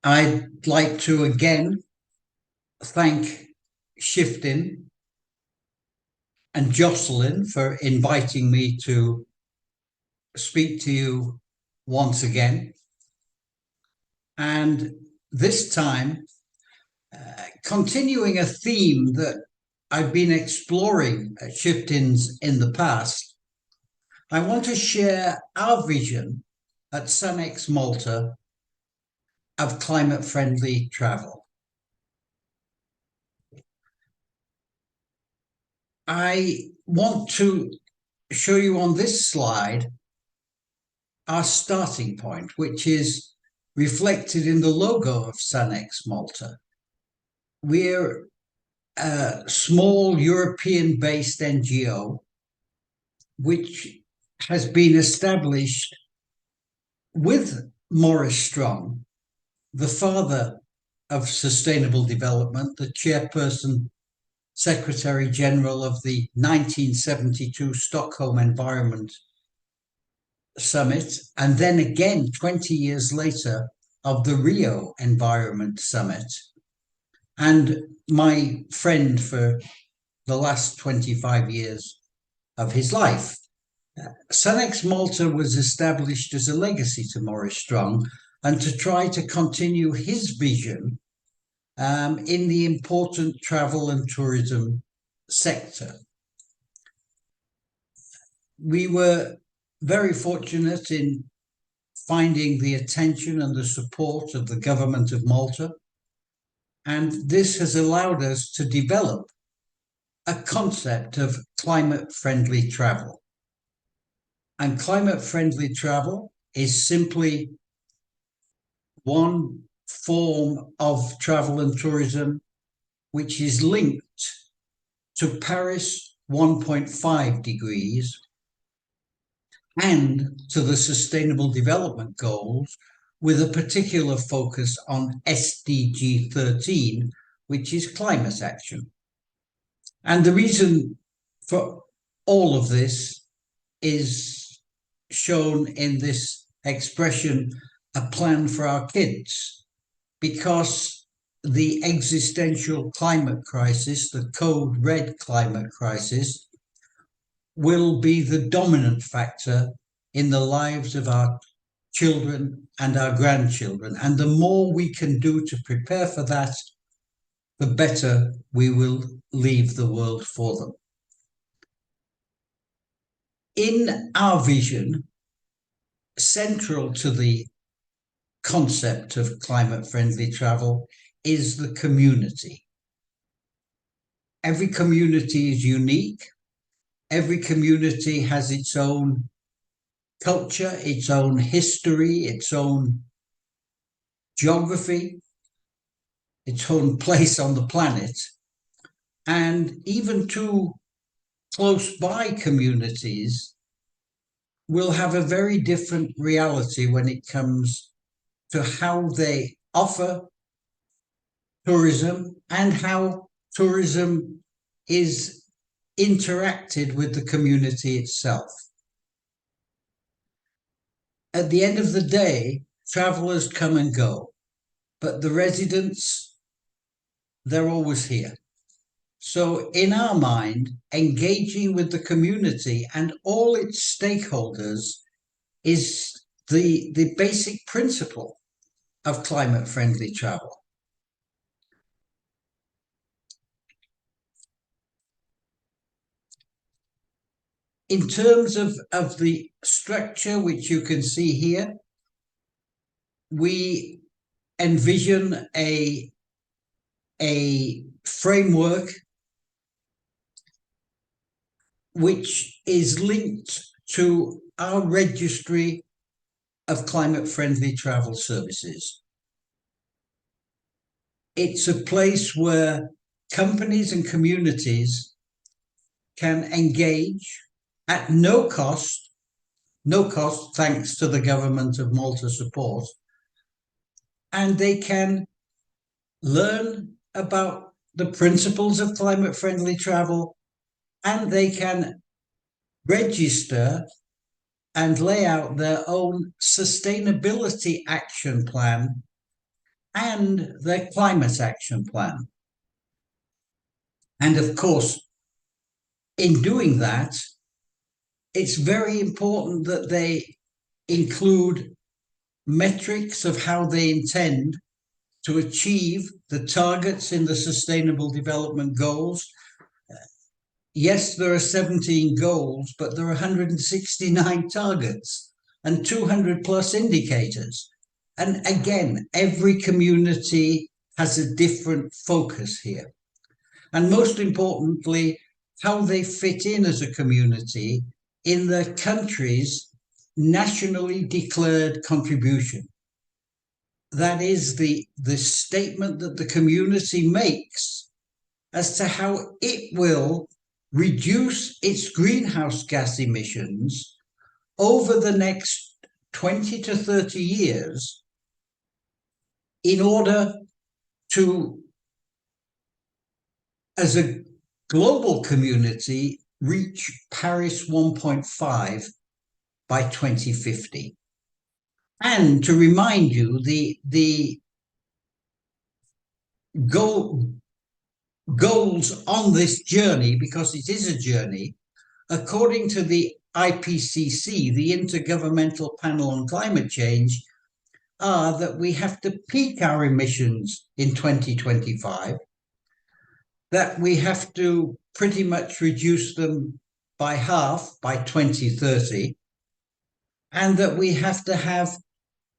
I'd like to again thank Shiftin and Jocelyn for inviting me to speak to you once again. And this time, continuing a theme that I've been exploring at Shiftin's in the past, I want to share our vision at Sanex Malta of climate-friendly travel. I want to show you on this slide our starting point, which is reflected in the logo of Sanex Malta. We're a small European-based NGO which has been established with Maurice Strong, the father of sustainable development, the chairperson, Secretary General of the 1972 Stockholm Environment Summit, and then again 20 years later of the Rio Environment Summit, and my friend for the last 25 years of his life. Sanex Malta was established as a legacy to Maurice Strong and to try to continue his vision in the important travel and tourism sector. We were very fortunate in finding the attention and the support of the government of Malta, and this has allowed us to develop a concept of climate-friendly travel. And climate-friendly travel is simply one form of travel and tourism which is linked to Paris 1.5 degrees and to the Sustainable Development Goals, with a particular focus on SDG 13, which is climate action. And the reason for all of this is shown in this expression, a plan for our kids, because the existential climate crisis, the code red climate crisis, will be the dominant factor in the lives of our children and our grandchildren. And the more we can do to prepare for that, the better we will leave the world for them. In our vision, central to the concept of climate-friendly travel is the community. Every community is unique. Every community has its own culture, its own history, its own geography, its own place on the planet. And even two close by communities will have a very different reality when it comes to how they offer tourism and how tourism is interacted with the community itself. At the end of the day, travelers come and go, but the residents, they're always here. So in our mind, engaging with the community and all its stakeholders is the basic principle of climate-friendly travel. In terms of the structure, which you can see here, we envision a framework which is linked to our registry of climate-friendly travel services. It's a place where companies and communities can engage at no cost thanks to the government of Malta support, and they can learn about the principles of climate-friendly travel, and they can register and lay out their own sustainability action plan and their climate action plan. And of course, in doing that, it's very important that they include metrics of how they intend to achieve the targets in the Sustainable Development Goals. Yes, there are 17 goals, but there are 169 targets and 200 plus indicators. And again, every community has a different focus here. And most importantly, how they fit in as a community in the country's nationally declared contribution. That is the statement that the community makes as to how it will reduce its greenhouse gas emissions over the next 20 to 30 years in order to, as a global community, reach Paris 1.5 by 2050. And to remind you, the goals on this journey, because it is a journey, according to the IPCC, the Intergovernmental Panel on Climate Change, are that we have to peak our emissions in 2025, that we have to pretty much reduce them by half by 2030, and that we have to have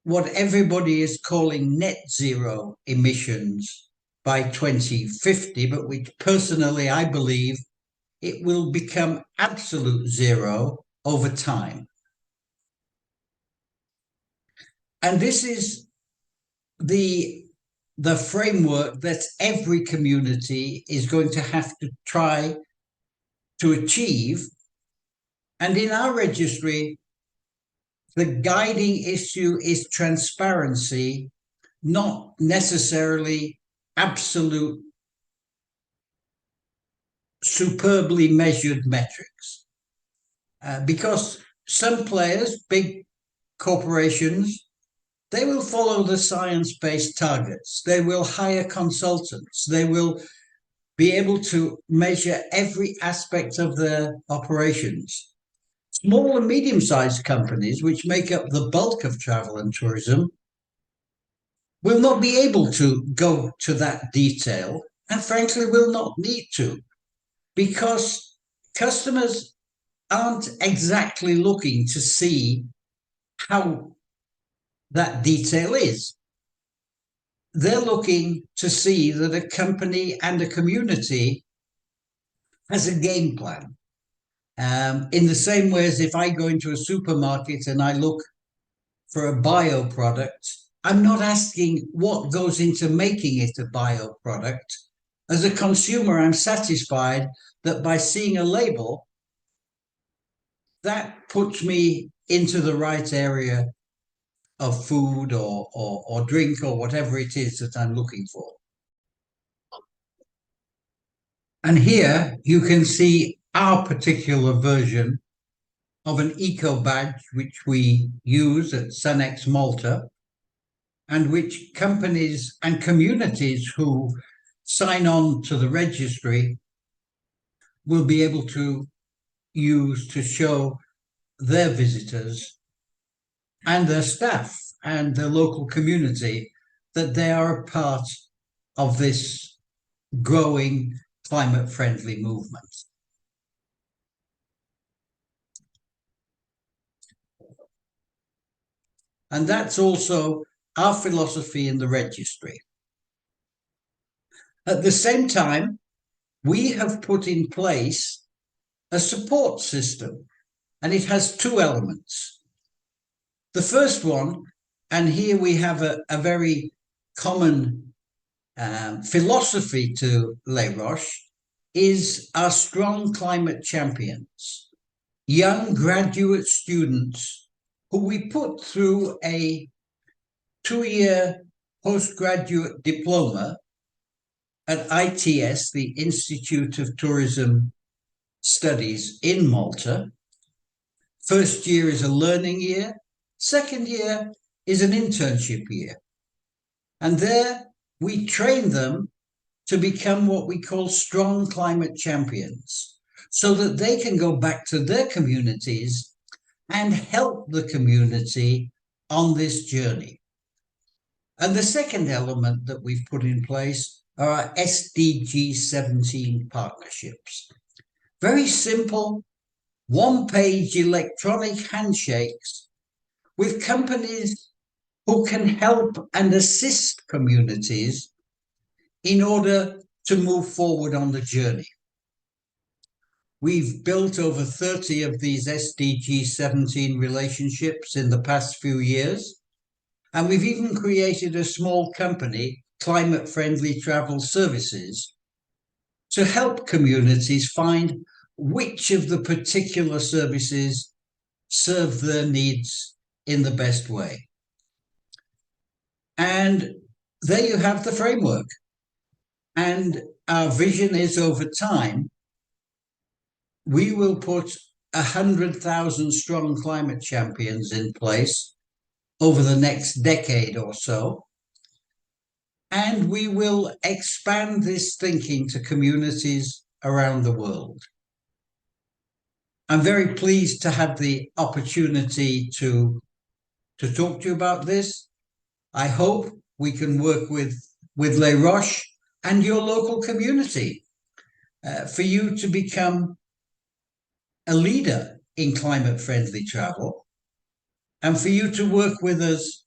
what everybody is calling net zero emissions by 2050, but which personally I believe it will become absolute zero over time. And this is the framework that every community is going to have to try to achieve. And in our registry, the guiding issue is transparency, not necessarily absolute superbly measured metrics. Because some players, big corporations, they will follow the science-based targets. They will hire consultants. They will be able to measure every aspect of their operations. Small and medium-sized companies, which make up the bulk of travel and tourism, will not be able to go to that detail, and frankly will not need to, because customers aren't exactly looking to see how that detail is. They're looking to see that a company and a community has a game plan. In the same way as if I go into a supermarket and I look for a bio product, I'm not asking what goes into making it a bio product. As a consumer, I'm satisfied that by seeing a label, that puts me into the right area of food or drink or whatever it is that I'm looking for. And here you can see our particular version of an eco badge, which we use at Sunex Malta, and which companies and communities who sign on to the registry will be able to use to show their visitors and their staff and their local community that they are a part of this growing climate-friendly movement. And that's also our philosophy in the registry. At the same time, we have put in place a support system, and it has two elements. The first one, and here we have a very common philosophy to Les Roches, is our strong climate champions, young graduate students who we put through a 2-year postgraduate diploma at ITS, the Institute of Tourism Studies in Malta. First year is a learning year. Second year is an internship year. And there we train them to become what we call strong climate champions, so that they can go back to their communities and help the community on this journey. And the second element that we've put in place are our SDG 17 partnerships. Very simple, one-page electronic handshakes with companies who can help and assist communities in order to move forward on the journey. We've built over 30 of these SDG 17 relationships in the past few years, and we've even created a small company, Climate Friendly Travel Services, to help communities find which of the particular services serve their needs in the best way. And there you have the framework. And our vision is, over time, we will put 100,000 strong climate champions in place over the next decade or so. And we will expand this thinking to communities around the world. I'm very pleased to have the opportunity to talk to you about this. I hope we can work with Les Roches and your local community for you to become a leader in climate-friendly travel, and for you to work with us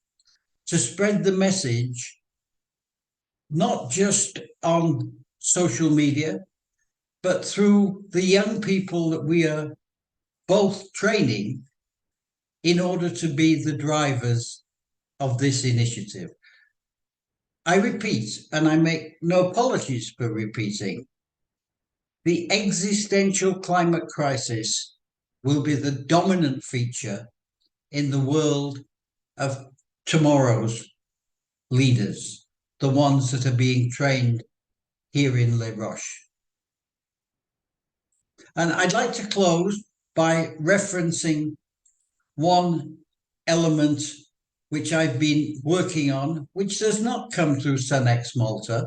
to spread the message, not just on social media, but through the young people that we are both training in order to be the drivers of this initiative. I repeat, and I make no apologies for repeating, the existential climate crisis will be the dominant feature in the world of tomorrow's leaders, the ones that are being trained here in Les Roches. And I'd like to close by referencing one element which I've been working on, which does not come through SunX Malta,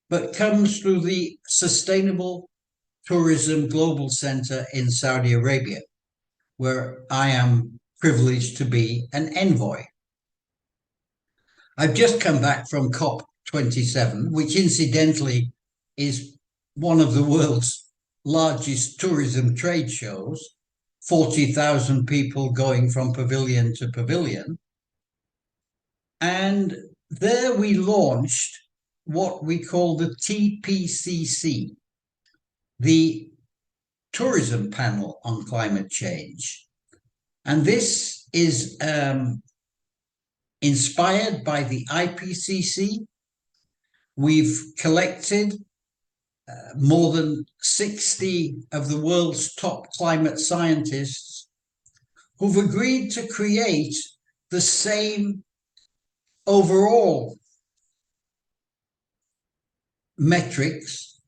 but comes through the Sustainable Tourism Global Center in Saudi Arabia, where I am privileged to be an envoy. I've just come back from COP27, which incidentally is one of the world's largest tourism trade shows, 40,000 people going from pavilion to pavilion. And there we launched what we call the TPCC, the Tourism Panel on Climate Change. And this is inspired by the IPCC. We've collected more than 60 of the world's top climate scientists who've agreed to create the same overall metrics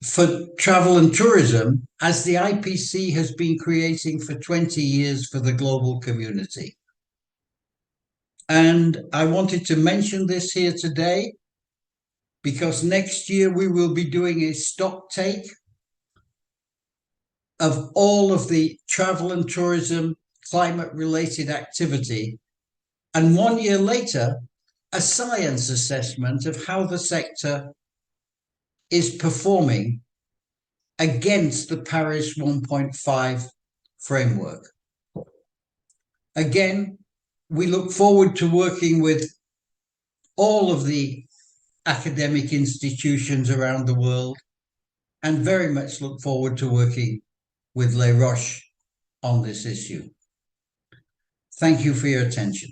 for travel and tourism as the IPCC has been creating for 20 years for the global community. And I wanted to mention this here today because next year we will be doing a stock take of all of the travel and tourism climate-related activity, and 1 year later, a science assessment of how the sector is performing against the Paris 1.5 framework. Again, we look forward to working with all of the academic institutions around the world, and very much look forward to working with Les Roches on this issue. Thank you for your attention.